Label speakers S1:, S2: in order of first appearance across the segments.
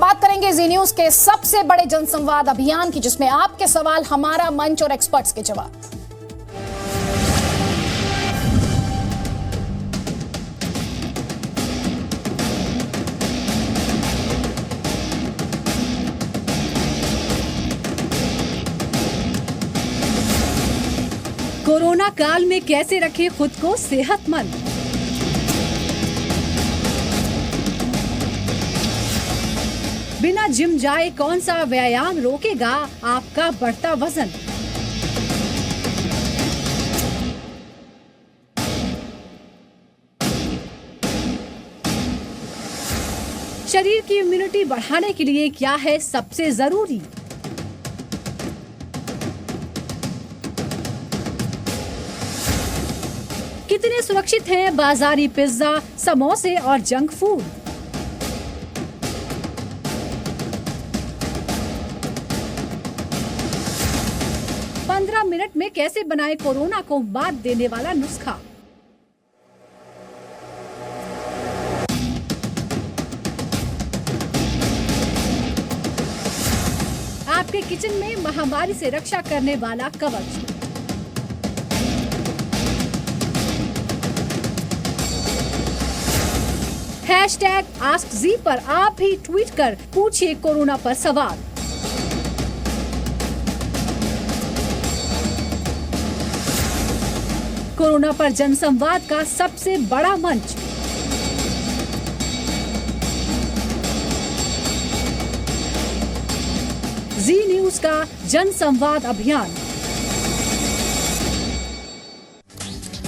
S1: बात करेंगे जी न्यूज के सबसे बड़े जनसंवाद अभियान की, जिसमें आपके सवाल, हमारा मंच और एक्सपर्ट्स के जवाब।
S2: कोरोना काल में कैसे रखें खुद को सेहतमंद। बिना जिम जाए कौन सा व्यायाम रोकेगा आपका बढ़ता वजन। शरीर की इम्यूनिटी बढ़ाने के लिए क्या है सबसे जरूरी। कितने सुरक्षित हैं बाजारी पिज्जा, समोसे और जंक फूड। मिनट में कैसे बनाए कोरोना को मात देने वाला नुस्खा। आपके किचन में महामारी से रक्षा करने वाला कवच। #AskZ पर आप भी ट्वीट कर पूछिए कोरोना पर सवाल। कोरोना पर जनसंवाद का सबसे बड़ा मंच। जी न्यूज का जनसंवाद अभियान।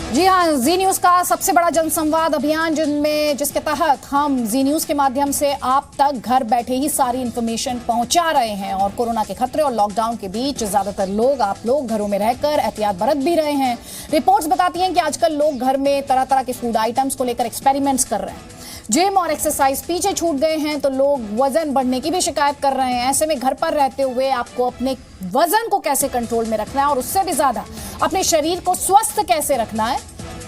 S1: जी हाँ, जी न्यूज का सबसे बड़ा जनसंवाद अभियान, जिसके तहत हम जी न्यूज के माध्यम से आप तक घर बैठे ही सारी इंफॉर्मेशन पहुंचा रहे हैं। और कोरोना के खतरे और लॉकडाउन के बीच ज्यादातर लोग, आप लोग घरों में रहकर एहतियात बरत भी रहे हैं। रिपोर्ट्स बताती हैं कि आजकल लोग घर में तरह तरह के फूड आइटम्स को लेकर एक्सपेरिमेंट्स कर रहे हैं। जिम और एक्सरसाइज पीछे छूट गए हैं तो लोग वजन बढ़ने की भी शिकायत कर रहे हैं। ऐसे में घर पर रहते हुए आपको अपने वजन को कैसे कंट्रोल में रखना है और उससे भी ज्यादा अपने शरीर को स्वस्थ कैसे रखना है,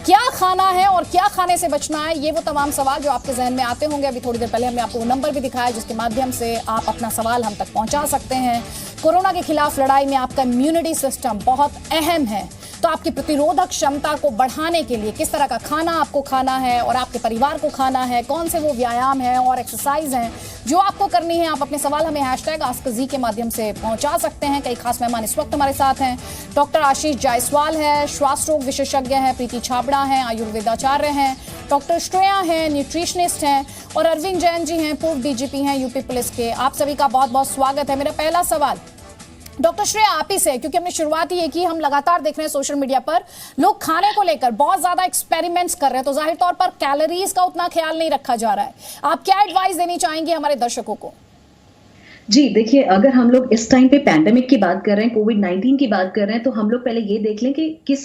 S1: क्या खाना है और क्या खाने से बचना है, ये वो तमाम सवाल जो आपके जहन में आते होंगे। अभी थोड़ी देर पहले हमने आपको वो नंबर भी दिखाया जिसके माध्यम से आप अपना सवाल हम तक पहुंचा सकते हैं। कोरोना के खिलाफ लड़ाई में आपका इम्यूनिटी सिस्टम बहुत अहम है, तो आपकी प्रतिरोधक क्षमता को बढ़ाने के लिए किस तरह का खाना आपको खाना है और आपके परिवार को खाना है, कौन से वो व्यायाम है और एक्सरसाइज हैं जो आपको करनी है। आप अपने सवाल हमें #AskZ के माध्यम से पहुंचा सकते हैं। कई खास मेहमान इस वक्त हमारे साथ हैं। डॉक्टर आशीष जायसवाल है, श्वास रोग विशेषज्ञ हैं, प्रीति छाबड़ा हैं, आयुर्वेदाचार्य हैं, डॉक्टर श्रेया हैं, न्यूट्रिशनिस्ट हैं, और अरविंद जैन जी हैं, पूर्व DGP हैं यूपी पुलिस के। आप सभी का बहुत बहुत स्वागत है। मेरा पहला सवाल डॉक्टर श्रेया आप ही से, क्योंकि हमने शुरुआत ही की, हम लगातार देख रहे हैं सोशल मीडिया पर लोग खाने को लेकर बहुत ज्यादा एक्सपेरिमेंट्स कर रहे हैं, तो जाहिर तौर पर कैलोरीज का उतना ख्याल नहीं रखा जा रहा है। आप क्या एडवाइस देनी चाहेंगे हमारे दर्शकों को?
S3: जी देखिए, अगर हम लोग इस टाइम पे पैंडेमिक की बात कर रहे हैं, कोविड-19 की बात कर रहे हैं, तो हम लोग पहले ये देख लें कि किस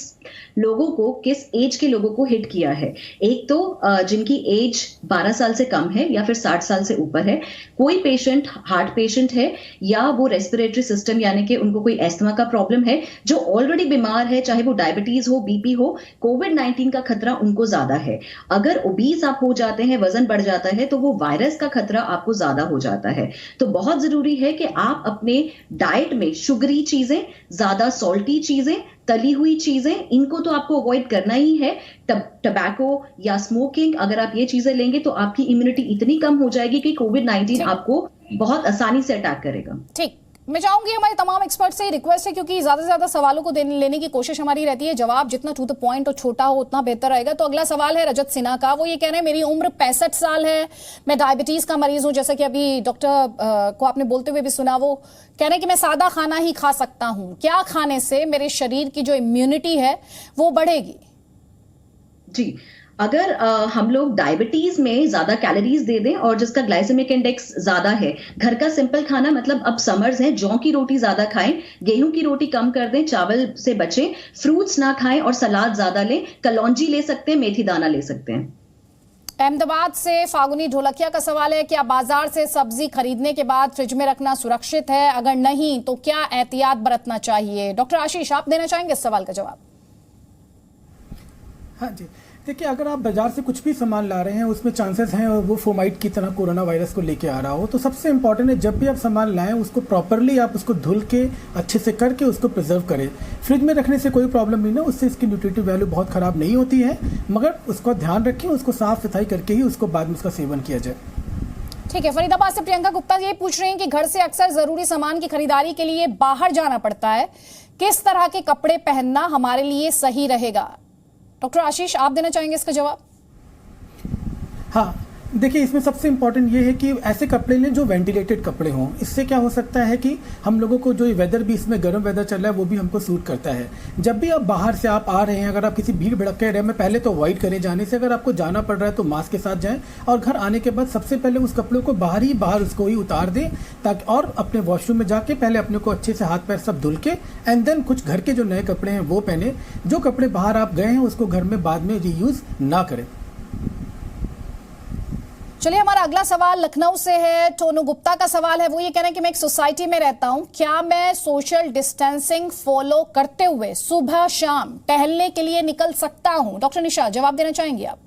S3: लोगों को, किस एज के लोगों को हिट किया है। एक तो जिनकी एज 12 साल से कम है या फिर 60 साल से ऊपर है, कोई पेशेंट हार्ट पेशेंट है या वो रेस्पिरेटरी सिस्टम यानी कि उनको कोई एस्थमा का प्रॉब्लम है, जो ऑलरेडी बीमार है, चाहे वो डायबिटीज हो, बीपी हो, कोविड-19 का खतरा उनको ज्यादा है। अगर ओबीज आप हो जाते हैं, वजन बढ़ जाता है, तो वो वायरस का खतरा आपको ज्यादा हो जाता है। तो बहुत जरूरी है कि आप अपने डाइट में शुगरी चीजें, ज्यादा सॉल्टी चीजें, तली हुई चीजें, इनको तो आपको अवॉइड करना ही है। टबैको या स्मोकिंग, अगर आप ये चीजें लेंगे तो आपकी इम्यूनिटी इतनी कम हो जाएगी कि कोविड-19 आपको बहुत आसानी से अटैक करेगा।
S1: ठीक, मैं चाहूंगी हमारे तमाम एक्सपर्ट से रिक्वेस्ट है, क्योंकि ज्यादा से ज्यादा सवालों को लेने की कोशिश हमारी रहती है, जवाब जितना टू द पॉइंट और छोटा हो उतना बेहतर रहेगा। तो अगला सवाल है रजत सिन्हा का। वो ये कह रहे हैं मेरी उम्र 65 साल है, मैं डायबिटीज का मरीज हूं, जैसा कि अभी डॉक्टर को आपने बोलते हुए भी सुना। वो कह रहे हैं कि मैं सादा खाना ही खा सकता हूं, क्या खाने से मेरे शरीर की जो इम्यूनिटी है वो बढ़ेगी?
S3: जी, अगर हम लोग डायबिटीज में ज्यादा कैलोरीज दे दें और जिसका ग्लाइसेमिक इंडेक्स ज्यादा है, घर का सिंपल खाना, मतलब अब समर्स हैं, जौ की रोटी ज्यादा खाएं, गेहूं की रोटी कम कर दें, चावल से बचें, फ्रूट्स ना खाएं और सलाद ज्यादा लें, कलौंजी ले सकते हैं, मेथी दाना ले सकते हैं।
S1: अहमदाबाद से फागुनी ढोलकिया का सवाल है, क्या बाजार से सब्जी खरीदने के बाद फ्रिज में रखना सुरक्षित है? अगर नहीं तो क्या एहतियात बरतना चाहिए? डॉक्टर आशीष, आप देना चाहेंगे इस सवाल का जवाब?
S4: हाँ जी, देखिए, अगर आप बाजार से कुछ भी सामान ला रहे हैं उसमें चांसेस हैं और वो फोमाइट की तरह कोरोना वायरस को लेके आ रहा हो, तो सबसे इंपॉर्टेंट है जब भी आप सामान लाएं उसको प्रॉपरली आप उसको धुल के अच्छे से करके उसको प्रिजर्व करें। फ्रिज में रखने से कोई प्रॉब्लम नहीं ना, उससे इसकी न्यूट्रिटिव वैल्यू बहुत ख़राब नहीं होती है, मगर उसका ध्यान रखें, उसको साफ सफाई करके ही उसको बाद में उसका सेवन किया जाए।
S1: ठीक है, फरीदाबाद से प्रियंका गुप्ता ये पूछ रही हैं कि घर से अक्सर जरूरी सामान की खरीदारी के लिए बाहर जाना पड़ता है, किस तरह के कपड़े पहनना हमारे लिए सही रहेगा? डॉक्टर आशीष, आप देना चाहेंगे इसका जवाब?
S4: हाँ, देखिए, इसमें सबसे इम्पॉर्टेंट ये है कि ऐसे कपड़े लें जो वेंटिलेटेड कपड़े हों। इससे क्या हो सकता है कि हम लोगों को जो वेदर भी इसमें गर्म वेदर चल रहा है वो भी हमको सूट करता है। जब भी आप बाहर से आप आ रहे हैं, अगर आप किसी भीड़ भड़के एरिया में, पहले तो अवॉइड करें जाने से। अगर आपको जाना पड़ रहा है तो मास्क के साथ जाएं और घर आने के बाद सबसे पहले उस कपड़ों को बाहर उसको ही उतार दें, ताकि और अपने वॉशरूम में जाके पहले अपने को अच्छे से हाथ पैर सब धुल के एंड देन कुछ घर के जो नए कपड़े हैं वो पहने। जो कपड़े बाहर आप गए हैं उसको घर में बाद में रीयूज़ ना करें।
S1: चलिए, हमारा अगला सवाल लखनऊ से है। टोनू गुप्ता का सवाल है, वो ये कह रहे हैं कि मैं एक सोसाइटी में रहता हूं, क्या मैं सोशल डिस्टेंसिंग फॉलो करते हुए सुबह शाम टहलने के लिए निकल सकता हूं? डॉक्टर निशा, जवाब देना चाहेंगी आप?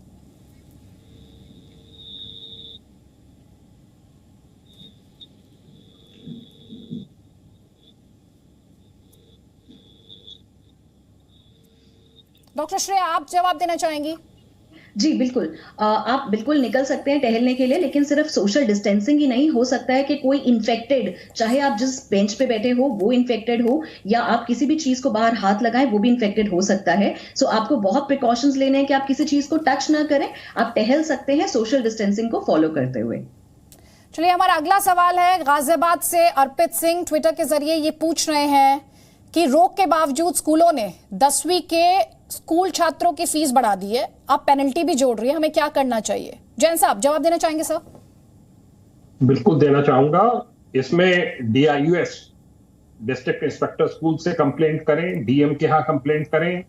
S1: डॉक्टर श्रेया, आप जवाब देना चाहेंगी?
S3: जी बिल्कुल, आप बिल्कुल निकल सकते हैं टहलने के लिए, लेकिन सिर्फ सोशल डिस्टेंसिंग ही नहीं। हो सकता है कि कोई इन्फेक्टेड, चाहे आप जिस बेंच पे बैठे हो वो इन्फेक्टेड हो, या आप किसी भी चीज को बाहर हाथ लगाएं वो भी इन्फेक्टेड हो सकता है। सो आपको बहुत प्रिकॉशंस लेने हैं कि आप किसी चीज को टच ना करें। आप टहल सकते हैं सोशल डिस्टेंसिंग को फॉलो करते हुए।
S1: चलिए, हमारा अगला सवाल है गाजियाबाद से। अर्पित सिंह ट्विटर के जरिए ये पूछ रहे हैं कि रोक के बावजूद स्कूलों ने 10वीं के स्कूल छात्रों की फीस बढ़ा दी है, अब पेनल्टी भी जोड़ रही है, हमें क्या करना चाहिए? जैन साहब, जवाब देना चाहेंगे सर?
S5: बिल्कुल देना चाहूंगा। इसमें DIUS, डिस्ट्रिक्ट इंस्पेक्टर स्कूल से कंप्लेंट करें, डीएम के यहाँ कंप्लेंट करें।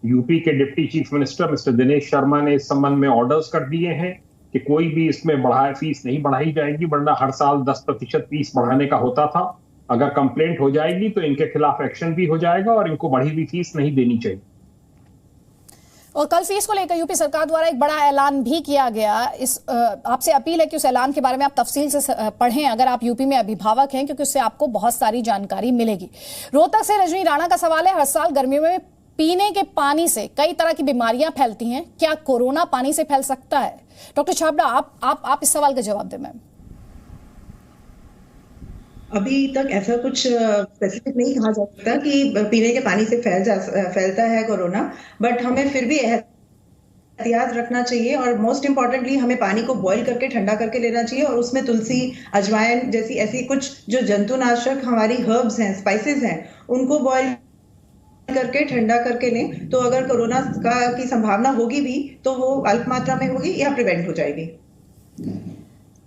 S5: यूपी के deputy chief minister mister Dinesh Sharma ने इस संबंध में ऑर्डर्स कर दिए हैं कि कोई भी इसमें फीस नहीं बढ़ाई जाएगी, वरना हर साल 10% फीस बढ़ाने का होता था। अगर कंप्लेंट हो जाएगी तो इनके खिलाफ एक्शन भी हो जाएगा और इनको बढ़ी हुई फीस नहीं देनी चाहिए।
S1: और कल फीस को लेकर यूपी सरकार द्वारा एक बड़ा ऐलान भी किया गया। आपसे अपील है कि उस ऐलान के बारे में आप तफसील से पढ़ें अगर आप यूपी में अभिभावक हैं, क्योंकि उससे आपको बहुत सारी जानकारी मिलेगी। रोहतक से रजनी राणा का सवाल है, हर साल गर्मियों में पीने के पानी से कई तरह की बीमारियां फैलती हैं, क्या कोरोना पानी से फैल सकता है? डॉक्टर छाबड़ा, आप इस सवाल का जवाब दें। मैम,
S6: अभी तक ऐसा कुछ स्पेसिफिक नहीं कहा जा सकता कि पीने के पानी से फैलता है कोरोना, बट हमें फिर भी एहतियात रखना चाहिए। और मोस्ट इम्पॉर्टेंटली हमें पानी को बॉईल करके ठंडा करके लेना चाहिए, और उसमें तुलसी, अजवाइन जैसी ऐसी कुछ जो जंतुनाशक हमारी हर्ब्स हैं, स्पाइसेस हैं, उनको बॉईल करके ठंडा करके लें। तो अगर कोरोना की संभावना होगी भी तो वो अल्प मात्रा में होगी या प्रिवेंट हो जाएगी।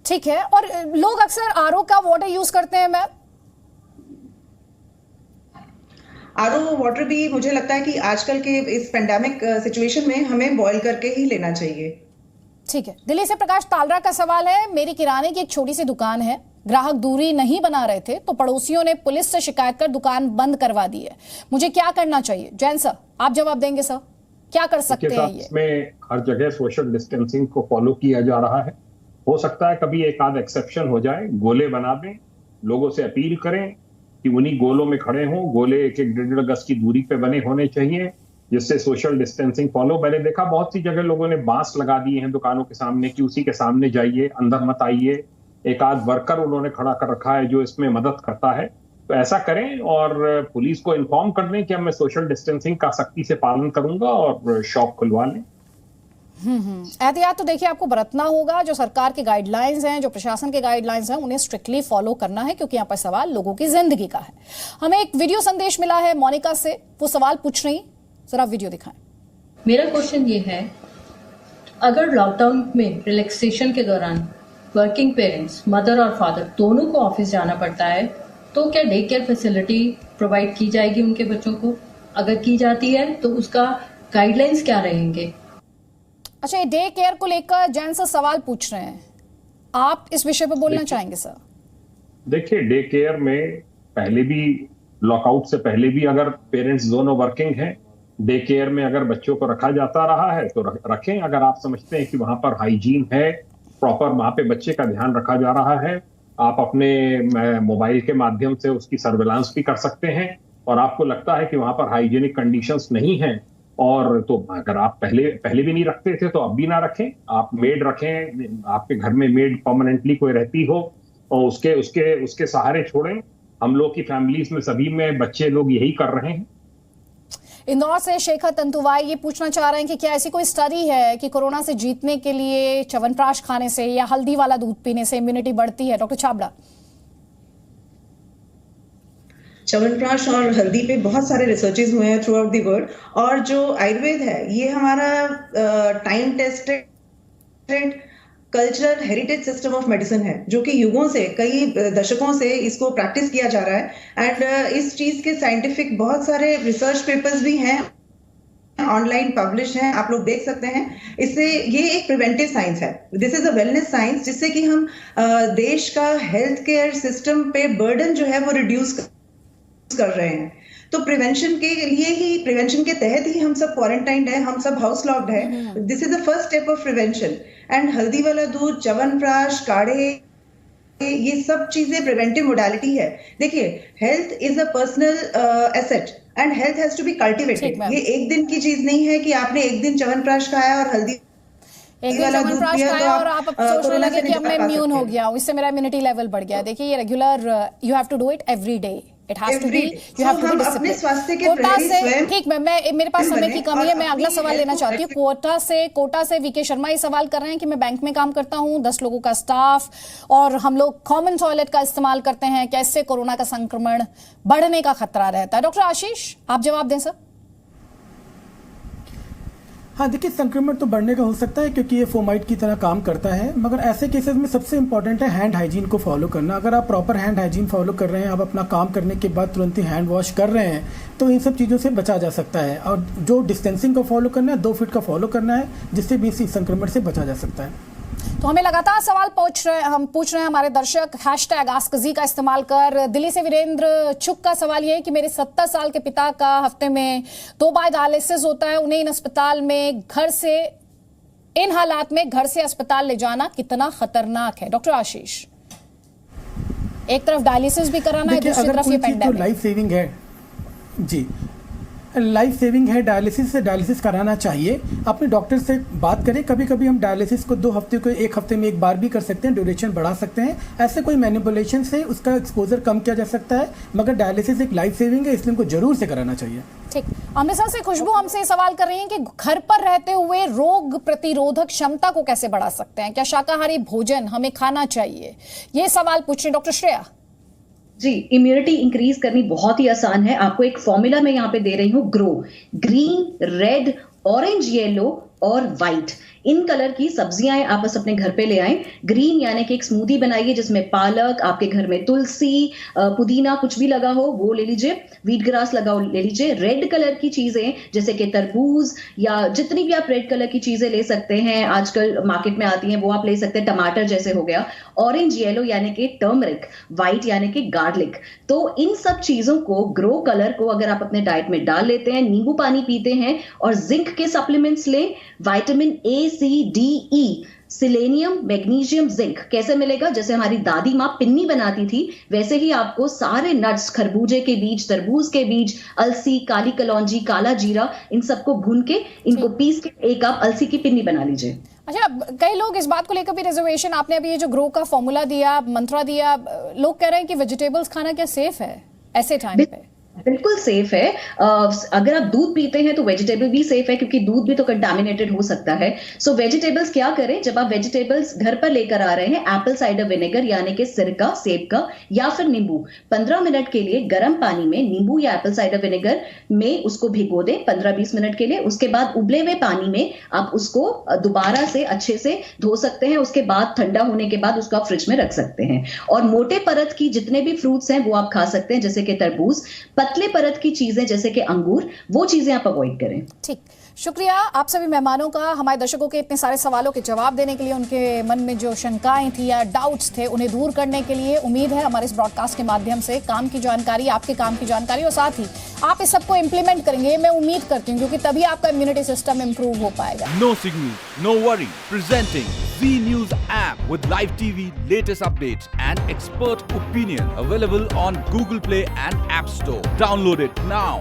S1: ठीक है। और लोग अक्सर आरओ का वाटर यूज करते हैं। मैम,
S6: आरओ वाटर भी मुझे लगता है कि आजकल के इस पेंडेमिक सिचुएशन में हमें बॉईल करके ही लेना चाहिए।
S1: ठीक है। दिल्ली से प्रकाश तालरा का सवाल है, मेरी किराने की एक छोटी सी दुकान है, ग्राहक दूरी नहीं बना रहे थे तो पड़ोसियों ने पुलिस से शिकायत कर दुकान बंद करवा दी है, मुझे क्या करना चाहिए? जैन सर, आप जवाब देंगे सर, क्या कर सकते हैं? ये
S5: इसमें हर जगह सोशल डिस्टेंसिंग को फॉलो किया जा रहा है। हो सकता है कभी एक आध एक्सेप्शन हो जाए, गोले बना दें, लोगों से अपील करें कि उन्हीं गोलों में खड़े हों। गोले 1-1 गज की दूरी पे बने होने चाहिए, जिससे सोशल डिस्टेंसिंग फॉलो। मैंने देखा बहुत सी जगह लोगों ने बांस लगा दिए हैं दुकानों के सामने कि उसी के सामने जाइए, अंदर मत आइए। एक आध वर्कर उन्होंने खड़ा कर रखा है जो इसमें मदद करता है। तो ऐसा करें और पुलिस को इन्फॉर्म कर दें कि अब मैं सोशल डिस्टेंसिंग का सख्ती से पालन करूंगा और शॉप खुलवा लें।
S1: एहतियात तो देखिए आपको बरतना होगा। जो सरकार के गाइडलाइंस हैं, जो प्रशासन के गाइडलाइंस हैं, उन्हें स्ट्रिक्टली फॉलो करना है, क्योंकि यहाँ पर सवाल लोगों की जिंदगी का है। हमें एक वीडियो संदेश मिला है मोनिका से, वो सवाल पूछ रही, जरा वीडियो दिखाएं।
S7: मेरा क्वेश्चन ये है, अगर लॉकडाउन में रिलैक्सेशन के दौरान वर्किंग पेरेंट्स, मदर और फादर दोनों को ऑफिस जाना पड़ता है, तो क्या डे केयर फैसिलिटी प्रोवाइड की जाएगी उनके बच्चों को? अगर की जाती है तो उसका गाइडलाइंस क्या रहेंगे?
S1: अच्छा, ये डे केयर को लेकर जैन सर सवाल पूछ रहे हैं, आप इस विषय पर बोलना चाहेंगे सर?
S5: देखिए, डे केयर में पहले भी, लॉकआउट से पहले भी अगर पेरेंट्स दोनों वर्किंग हैं डे केयर में अगर बच्चों को रखा जाता रहा है तो रखें। अगर आप समझते हैं कि वहां पर हाइजीन है, प्रॉपर वहां पे बच्चे का ध्यान रखा जा रहा है, आप अपने मोबाइल के माध्यम से उसकी सर्विलांस भी कर सकते हैं। और आपको लगता है कि वहां पर हाइजीनिक कंडीशंस नहीं हैं, और तो अगर आप पहले भी नहीं रखते थे तो अब भी ना रखें। आप मेड रखें, आपके घर में मेड परमानेंटली कोई रहती हो, और उसके सहारे छोड़ें। हम लोग की फैमिलीज में सभी में बच्चे लोग यही कर रहे हैं।
S1: इंदौर से शेखर तंतुवाई ये पूछना चाह रहे हैं कि क्या ऐसी कोई स्टडी है कि कोरोना से जीतने के लिए च्यवनप्राश खाने से या हल्दी वाला दूध पीने से इम्यूनिटी बढ़ती है? डॉक्टर छाबड़ा।
S6: च्यवनप्राश और हल्दी पे बहुत सारे रिसर्चेस हुए हैं थ्रू आउट द वर्ल्ड, और जो आयुर्वेद है ये हमारा time tested cultural heritage system of medicine है, जो कि युगों से, कई दशकों से इसको प्रैक्टिस किया जा रहा है। एंड इस चीज के साइंटिफिक बहुत सारे रिसर्च पेपर्स भी हैं, ऑनलाइन पब्लिश हैं, आप लोग देख सकते हैं। इससे ये एक प्रिवेंटिव साइंस है, this is a wellness science, जिससे कि हम देश का हेल्थ केयर सिस्टम पे बर्डन जो है वो रिड्यूस कर रहे हैं। तो प्रिवेंशन के लिए ही, प्रिवेंशन के तहत ही हम सब क्वारंटाइंड है, हम सब हाउस लॉक्ड है। This is the first step of prevention. And हल्दी वाला दूध, च्यवनप्राश, काढ़े, ये सब चीजें प्रिवेंटिव मोडालिटी है। देखिए, health is a personal asset and health has to be cultivated. ये एक दिन की चीज नहीं है कि आपने एक दिन च्यवनप्राश खाया और हल्दी
S1: एक दिन च्यवनप्राश खाया और आप सोचने लगे कि अब मैं इम्यून हो गया हूं, इससे मेरा इम्यूनिटी लेवल बढ़ गया। देखिए, ये regular, you have to do it every day. It has to be, you have to be disciplined. Kota से, ठीक, मैं मेरे पास समय की कमी है, मैं अगला सवाल लेना चाहती हूँ। कोटा से वीके शर्मा ये सवाल कर रहे हैं कि मैं बैंक में काम करता हूँ, 10 लोगों का स्टाफ, और हम लोग कॉमन टॉयलेट का इस्तेमाल करते हैं, कैसे कोरोना का संक्रमण बढ़ने का खतरा रहता है? डॉक्टर आशीष, आप जवाब दें सर।
S4: हाँ, देखिए, संक्रमण तो बढ़ने का हो सकता है क्योंकि ये फोमाइट की तरह काम करता है, मगर ऐसे केसेस में सबसे इंपॉर्टेंट है हैंड हाइजीन को फॉलो करना। अगर आप प्रॉपर हैंड हाइजीन फॉलो कर रहे हैं, आप अपना काम करने के बाद तुरंत ही हैंड वॉश कर रहे हैं, तो इन सब चीज़ों से बचा जा सकता है। और जो डिस्टेंसिंग को फॉलो करना है, 2 फीट का फॉलो करना है, जिससे भी इसी संक्रमण से बचा जा सकता है।
S1: तो हमें लगातार सवाल पूछ रहे हैं हमारे दर्शक, #AskZee का इस्तेमाल कर। दिल्ली से वीरेंद्र चुक का सवाल ये है कि मेरे 70 साल के पिता का हफ्ते में 2 बार डायलिसिस होता है, उन्हें इन हालात में घर से अस्पताल ले जाना कितना खतरनाक है? डॉक्टर आशीष, एक तरफ डायलिसिस भी कराना है, दूसरी तरफ ये पेंडेमिक।
S4: लाइफ सेविंग है जी, लाइफ सेविंग है, डायलिसिस कराना चाहिए। अपने डॉक्टर से बात करें। कभी कभी हम डायलिसिस को 2 हफ्ते को 1 हफ्ते में एक बार भी कर सकते हैं, ड्यूरेशन बढ़ा सकते हैं। ऐसे कोई मैनिपुलेशन से उसका एक्सपोजर कम किया जा सकता है, मगर डायलिसिस एक लाइफ सेविंग है, इसलिए उनको जरूर से कराना चाहिए।
S1: ठीक, अमृतसर से खुशबू हमसे सवाल कर रही हैं कि घर पर रहते हुए रोग प्रतिरोधक क्षमता को कैसे बढ़ा सकते हैं? क्या शाकाहारी भोजन हमें खाना चाहिए? ये सवाल पूछ रहे डॉक्टर श्रेया।
S3: जी, इम्यूनिटी इंक्रीज करनी बहुत ही आसान है। आपको एक फॉर्मूला मैं यहाँ पे दे रही हूँ, grow, green, red, orange, yellow और व्हाइट, इन कलर की सब्जियां आप बस अपने घर पे ले आए। ग्रीन यानी कि एक स्मूदी बनाइए जिसमें पालक, आपके घर में तुलसी, पुदीना कुछ भी लगा हो वो ले लीजिए, व्हीट ग्रास लगा हो ले लीजिए। रेड कलर की चीजें जैसे कि तरबूज या जितनी भी आप रेड कलर की चीजें ले सकते हैं, आजकल मार्केट में आती हैं, वो आप ले सकते हैं। टमाटर जैसे हो गया। ऑरेंज येलो यानी कि टर्मरिक, व्हाइट यानी कि गार्लिक। तो इन सब चीजों को, ग्रो कलर को अगर आप अपने डाइट में डाल लेते हैं, नींबू पानी पीते हैं और जिंक के सप्लीमेंट्स लें, vitamin A, C, D, E, selenium, magnesium, zinc कैसे मिलेगा? जैसे हमारी दादी माँ पिन्नी बनाती थी, वैसे ही आपको सारे नट्स, खरबूजे के बीज, तरबूज के बीज, अलसी, काली कलौंजी, काला जीरा, इन सबको भून के, इनको पीस के एक आप अलसी की पिन्नी बना लीजिए।
S1: अच्छा, कई लोग इस बात को लेकर भी रिजर्वेशन, आपने अभी ये जो ग्रो का फॉर्मूला दिया, मंत्रा दिया, लोग कह रहे हैं कि वेजिटेबल्स खाना क्या सेफ है ऐसे टाइम पे?
S3: बिल्कुल सेफ है। अगर आप दूध पीते हैं तो वेजिटेबल भी सेफ है, क्योंकि दूध भी तो कंटामिनेटेड हो सकता है। सो वेजिटेबल्स क्या करें, जब आप वेजिटेबल्स घर पर लेकर आ रहे हैं, एप्पल साइडर विनेगर यानी कि सिरका, सेब का या फिर नींबू, 15 मिनट के लिए गर्म पानी में नींबू या एप्पल साइडर विनेगर में उसको भिगो दें 15-20 मिनट के लिए। उसके बाद उबले हुए पानी में आप उसको दोबारा से अच्छे से धो सकते हैं। उसके बाद ठंडा होने के बाद उसको आप फ्रिज में रख सकते हैं। और मोटे परत की जितने भी फ्रूट्स हैं वो आप खा सकते हैं, जैसे कि तरबूज। पतले परत की चीजें जैसे कि अंगूर, वो चीजें आप अवॉइड करें।
S1: ठीक। शुक्रिया आप सभी मेहमानों का हमारे दर्शकों के इतने सारे सवालों के जवाब देने के लिए, उनके मन में जो शंकाएं थी या डाउट्स थे उन्हें दूर करने के लिए। उम्मीद है हमारे इस ब्रॉडकास्ट के माध्यम से काम की जानकारी, आपके काम की जानकारी और साथ ही आप इस सबको इंप्लीमेंट करेंगे, मैं उम्मीद करती हूँ, क्योंकि तभी आपका इम्यूनिटी सिस्टम इंप्रूव हो पाएगा।
S8: No signal, no worry. Presenting Z News app with live TV, latest updates and expert opinion. Available on Google Play and App Store. Download it now.